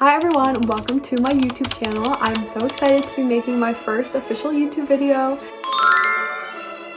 Hi everyone, welcome to my YouTube channel. I'm so excited to be making my first official YouTube video.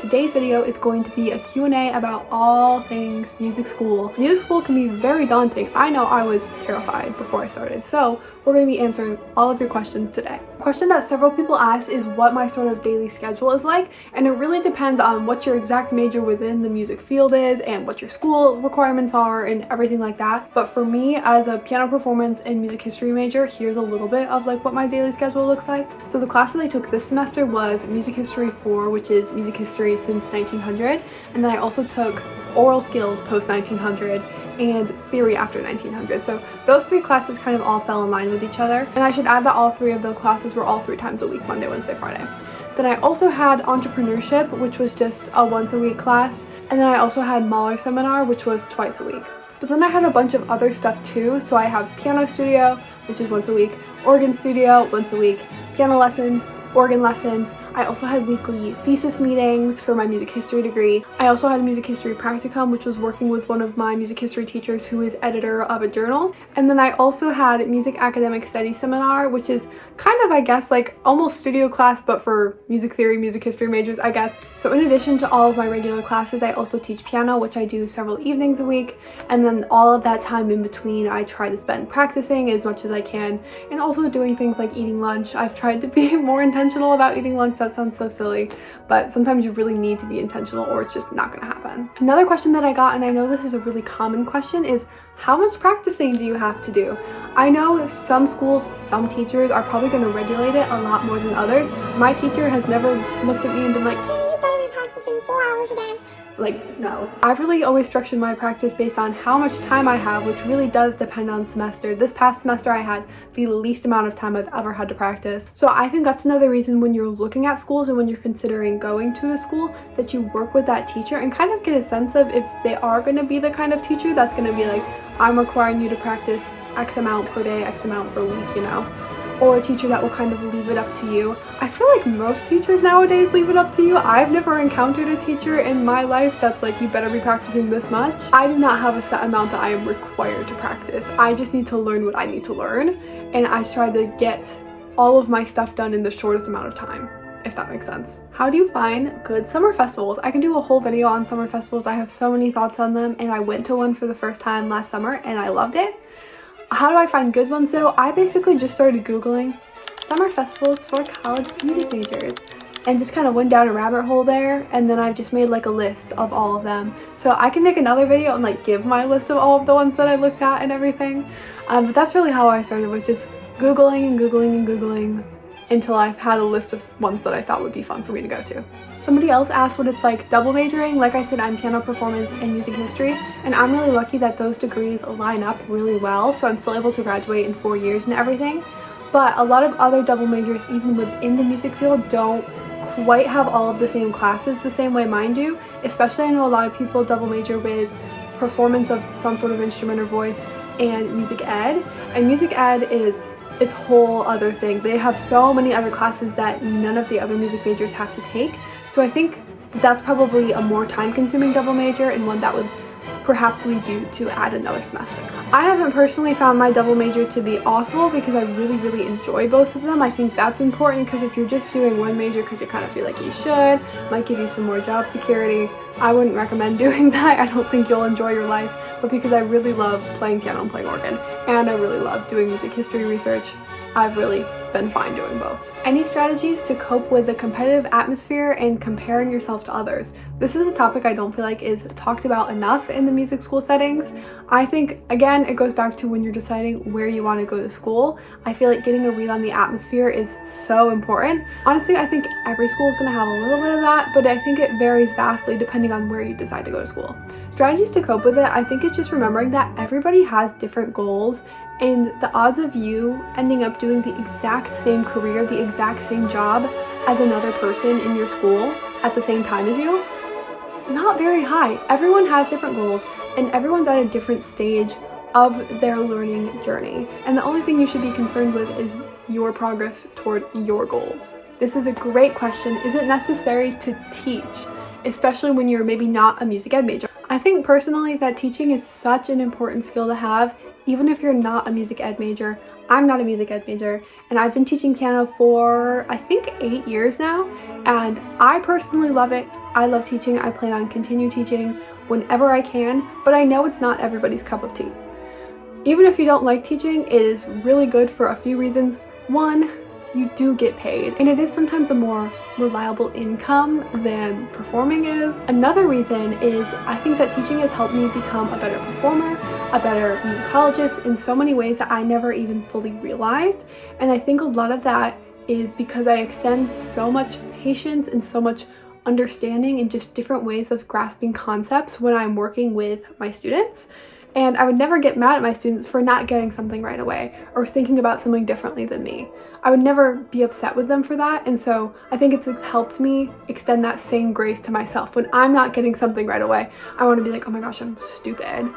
Today's video is going to be a Q&A about all things music school. Music school can be very daunting. I know I was terrified before I started, so we're going to be answering all of your questions today. A question that several people ask is what my sort of daily schedule is like, and it really depends on what your exact major within the music field is and what your school requirements are and everything like that. But for me, as a piano performance and music history major, here's a little bit of like what my daily schedule looks like. So the classes I took this semester was Music History 4, which is music history since 1900, and then I also took oral skills post 1900 and theory after 1900. So those three classes kind of all fell in line with each other, and I should add that all three of those classes were all 3 times a week: Monday, Wednesday, Friday. Then I also had entrepreneurship, which was just a once a week class, and then I also had Mahler seminar, which was twice a week. But then I had a bunch of other stuff too. So I have piano studio, which is once a week, organ studio once a week, piano lessons, organ lessons. I also had weekly thesis meetings for my music history degree. I also had a music history practicum, which was working with one of my music history teachers who is editor of a journal. And then I also had music academic studies seminar, which is kind of, I guess, like almost studio class, but for music theory, music history majors, I guess. So in addition to all of my regular classes, I also teach piano, which I do several evenings a week. And then all of that time in between, I try to spend practicing as much as I can, and also doing things like eating lunch. I've tried to be more intentional about eating lunch. That sounds so silly, but sometimes you really need to be intentional or it's just not going to happen. Another question that I got, and I know this is a really common question, is how much practicing do you have to do? I know some schools, some teachers are probably going to regulate it a lot more than others. My teacher has never looked at me and been like, you better be practicing 4 hours a day. Like, no. I've really always structured my practice based on how much time I have, which really does depend on semester. This past semester I had the least amount of time I've ever had to practice. So I think that's another reason when you're looking at schools and when you're considering going to a school that you work with that teacher and kind of get a sense of if they are going to be the kind of teacher that's going to be like, I'm requiring you to practice X amount per day, X amount per week, you know? Or a teacher that will kind of leave it up to you. I feel like most teachers nowadays leave it up to you. I've never encountered a teacher in my life that's like, you better be practicing this much. I do not have a set amount that I am required to practice. I just need to learn what I need to learn, and I try to get all of my stuff done in the shortest amount of time, if that makes sense. How do you find good summer festivals? I can do a whole video on summer festivals. I have so many thoughts on them, and I went to one for the first time last summer and I loved it. How do I find good ones though? I basically just started Googling summer festivals for college music majors and just kind of went down a rabbit hole there, and then I've just made like a list of all of them. So I can make another video and like give my list of all of the ones that I looked at and everything. But that's really how I started, was just Googling and Googling and Googling until I've had a list of ones that I thought would be fun for me to go to. Somebody else asked what it's like double majoring. Like I said, I'm piano performance and music history, and I'm really lucky that those degrees line up really well, so I'm still able to graduate in 4 years and everything. But a lot of other double majors, even within the music field, don't quite have all of the same classes the same way mine do. Especially, I know a lot of people double major with performance of some sort of instrument or voice and music ed, and music ed is its whole other thing. They have so many other classes that none of the other music majors have to take. So I think that's probably a more time-consuming double major, and one that would perhaps lead you to add another semester. I haven't personally found my double major to be awful because I really enjoy both of them. I think that's important, because if you're just doing one major because you kind of feel like you should, might give you some more job security, I wouldn't recommend doing that. I don't think you'll enjoy your life. But because I really love playing piano and playing organ, and I really love doing music history research, I've really been fine doing both. Any strategies to cope with the competitive atmosphere and comparing yourself to others? This is a topic I don't feel like is talked about enough in the music school settings. I think, again, it goes back to when you're deciding where you want to go to school. I feel like getting a read on the atmosphere is so important. Honestly, I think every school is going to have a little bit of that, but I think it varies vastly depending on where you decide to go to school. Strategies to cope with it, I think it's just remembering that everybody has different goals, and the odds of you ending up doing the exact same career, the exact same job as another person in your school at the same time as you, not very high. Everyone has different goals, and everyone's at a different stage of their learning journey. And the only thing you should be concerned with is your progress toward your goals. This is a great question. Is it necessary to teach, especially when you're maybe not a music ed major? I think personally that teaching is such an important skill to have even if you're not a music ed major. I'm not a music ed major, and I've been teaching piano for I think 8 years now, and I personally love it. I love teaching. I plan on continue teaching whenever I can, but I know it's not everybody's cup of tea. Even if you don't like teaching, it is really good for a few reasons. One, you do get paid, and it is sometimes a more reliable income than performing is. Another reason is I think that teaching has helped me become a better performer, a better musicologist in so many ways that I never even fully realized. And I think a lot of that is because I extend so much patience and so much understanding and just different ways of grasping concepts when I'm working with my students. And I would never get mad at my students for not getting something right away or thinking about something differently than me. I would never be upset with them for that, and so I think it's helped me extend that same grace to myself. When I'm not getting something right away, I want to be like, oh my gosh, I'm stupid.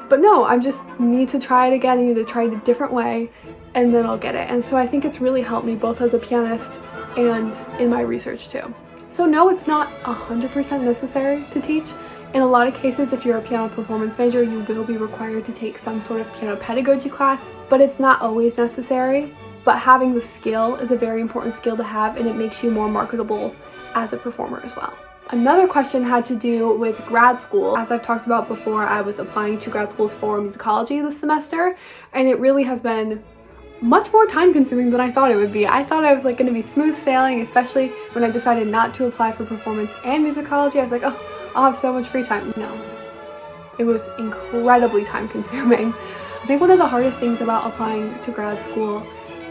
But no, I just need to try it again. I need to try it a different way, and then I'll get it. And so I think it's really helped me both as a pianist and in my research too. So no, it's not 100% necessary to teach. In a lot of cases, if you're a piano performance major, you will be required to take some sort of piano pedagogy class, but it's not always necessary. But having the skill is a very important skill to have, and it makes you more marketable as a performer as well. Another question had to do with grad school. As I've talked about before, I was applying to grad schools for musicology this semester, and it really has been much more time consuming than I thought it would be. I thought I was like going to be smooth sailing, especially when I decided not to apply for performance and musicology. I was like, oh, I'll have so much free time. No, it was incredibly time consuming. I think one of the hardest things about applying to grad school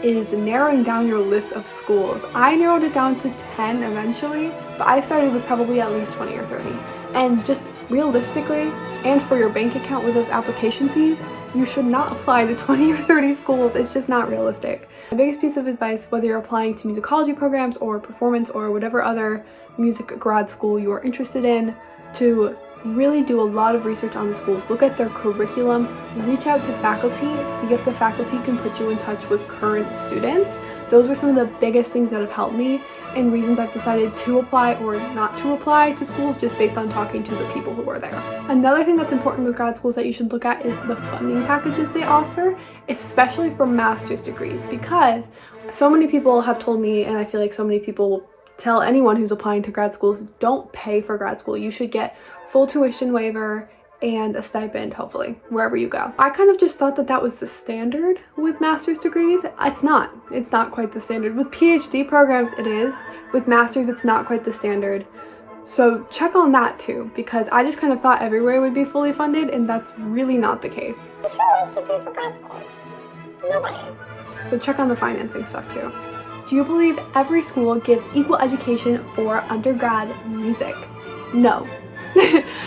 is narrowing down your list of schools. I narrowed it down to 10 eventually, but I started with probably at least 20 or 30. And just realistically, and for your bank account with those application fees, you should not apply to 20 or 30 schools. It's just not realistic. My biggest piece of advice, whether you're applying to musicology programs or performance or whatever other music grad school you are interested in, to really do a lot of research on the schools. Look at their curriculum, reach out to faculty, see if the faculty can put you in touch with current students. Those are some of the biggest things that have helped me and reasons I've decided to apply or not to apply to schools just based on talking to the people who are there. Another thing that's important with grad schools that you should look at is the funding packages they offer, especially for master's degrees, because so many people have told me, and I feel like so many people will tell anyone who's applying to grad schools, don't pay for grad school. You should get full tuition waiver and a stipend, hopefully, wherever you go. I kind of just thought that that was the standard with master's degrees. It's not quite the standard. With PhD programs, it is. With masters, it's not quite the standard. So check on that too, because I just kind of thought everywhere would be fully funded, and that's really not the case. Who wants to pay for grad school? Nobody. So check on the financing stuff too. Do you believe every school gives equal education for undergrad music? No.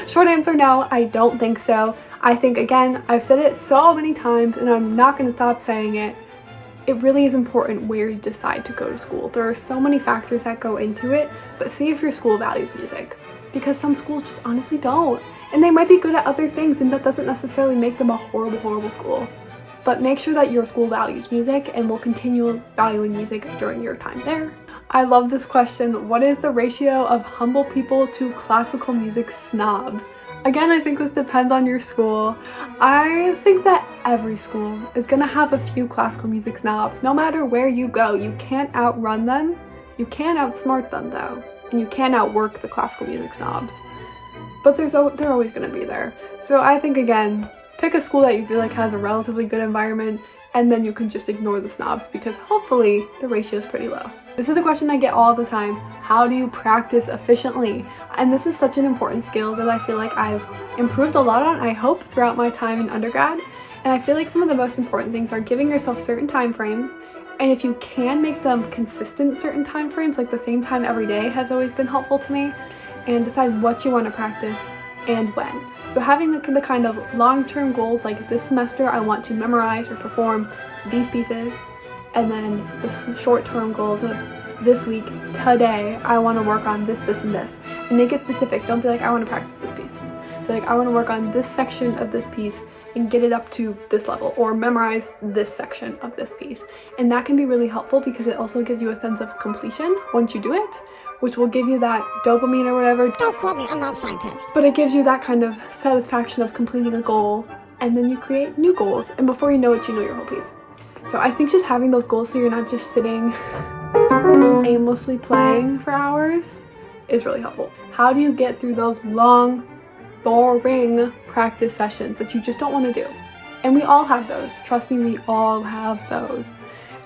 Short answer, no, I don't think so. I think, again, I've said it so many times and I'm not going to stop saying it. It really is important where you decide to go to school. There are so many factors that go into it, but see if your school values music, because some schools just honestly don't. And they might be good at other things, and that doesn't necessarily make them a horrible, horrible school. But make sure that your school values music and will continue valuing music during your time there. I love this question. What is the ratio of humble people to classical music snobs? Again, I think this depends on your school. I think that every school is gonna have a few classical music snobs. No matter where you go, you can't outrun them. You can outsmart them though, and you can outwork the classical music snobs. But they're always gonna be there. So I think, again, pick a school that you feel like has a relatively good environment, and then you can just ignore the snobs, because hopefully the ratio is pretty low. This is a question I get all the time. How do you practice efficiently? And this is such an important skill that I feel like I've improved a lot on, I hope, throughout my time in undergrad. And I feel like some of the most important things are giving yourself certain time frames, and if you can make them consistent certain time frames, like the same time every day has always been helpful to me, and decide what you want to practice and when. So having the kind of long-term goals, like this semester I want to memorize or perform these pieces, and then the short-term goals of this week, today, I want to work on this, this, and this. And make it specific. Don't be like, I want to practice this piece. Be like, I want to work on this section of this piece and get it up to this level, or memorize this section of this piece. And that can be really helpful because it also gives you a sense of completion once you do it, which will give you that dopamine or whatever. Don't quote me, I'm not a scientist. But it gives you that kind of satisfaction of completing a goal and then you create new goals, and before you know it, you know your whole piece. So I think just having those goals so you're not just sitting aimlessly playing for hours is really helpful. How do you get through those long, boring practice sessions that you just don't want to do? And we all have those. Trust me, we all have those.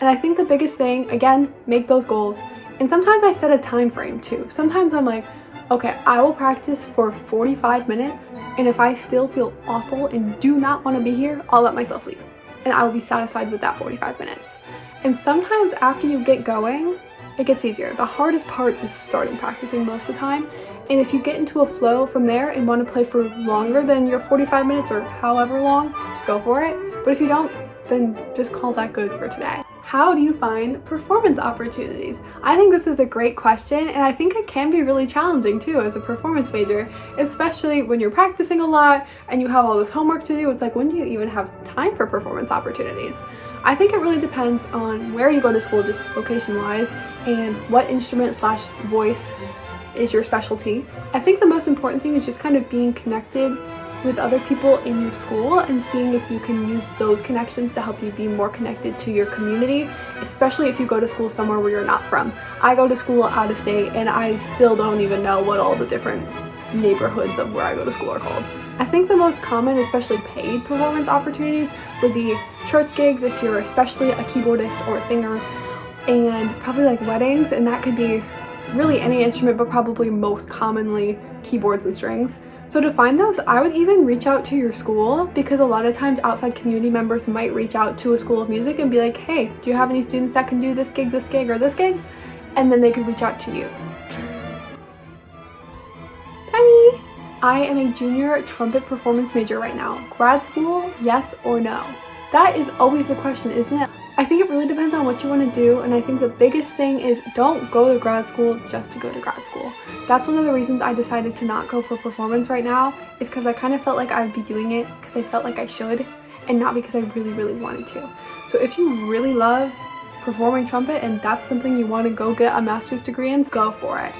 And I think the biggest thing, again, make those goals. And sometimes I set a time frame too. Sometimes I'm like, okay, I will practice for 45 minutes, and if I still feel awful and do not want to be here, I'll let myself leave. And I will be satisfied with that 45 minutes. And sometimes after you get going, it gets easier. The hardest part is starting practicing most of the time. And if you get into a flow from there and want to play for longer than your 45 minutes or however long, go for it. But if you don't, then just call that good for today. How do you find performance opportunities? I think this is a great question, and I think it can be really challenging too as a performance major, especially when you're practicing a lot and you have all this homework to do. It's like, when do you even have time for performance opportunities? I think it really depends on where you go to school, just location-wise, and what instrument/voice is your specialty. I think the most important thing is just kind of being connected with other people in your school and seeing if you can use those connections to help you be more connected to your community, especially if you go to school somewhere where you're not from. I go to school out of state and I still don't even know what all the different neighborhoods of where I go to school are called. I think the most common, especially paid performance opportunities, would be church gigs if you're especially a keyboardist or a singer, and probably like weddings, and that could be really any instrument, but probably most commonly keyboards and strings. So to find those, I would even reach out to your school, because a lot of times outside community members might reach out to a school of music and be like, hey, do you have any students that can do this gig, or this gig? And then they could reach out to you. Penny! I am a junior trumpet performance major right now. Grad school, yes or no? That is always the question, isn't it? I think it really depends on what you want to do, and I think the biggest thing is don't go to grad school just to go to grad school. That's one of the reasons I decided to not go for performance right now, is because I kind of felt like I'd be doing it because I felt like I should, and not because I really, really wanted to. So if you really love performing trumpet and that's something you want to go get a master's degree in, go for it.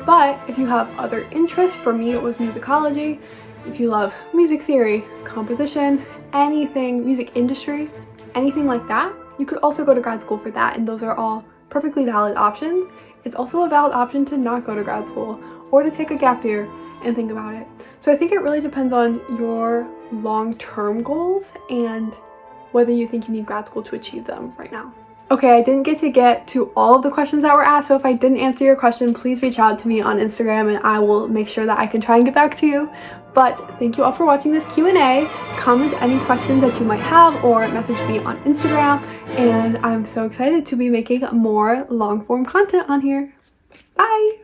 But if you have other interests, for me it was musicology, if you love music theory, composition, anything, music industry, anything like that, you could also go to grad school for that, and those are all perfectly valid options. It's also a valid option to not go to grad school or to take a gap year and think about it. So I think it really depends on your long-term goals and whether you think you need grad school to achieve them right now. Okay, I didn't get to all of the questions that were asked, so if I didn't answer your question, please reach out to me on Instagram and I will make sure that I can try and get back to you. But thank you all for watching this Q&A. Comment any questions that you might have or message me on Instagram, and I'm so excited to be making more long-form content on here. Bye!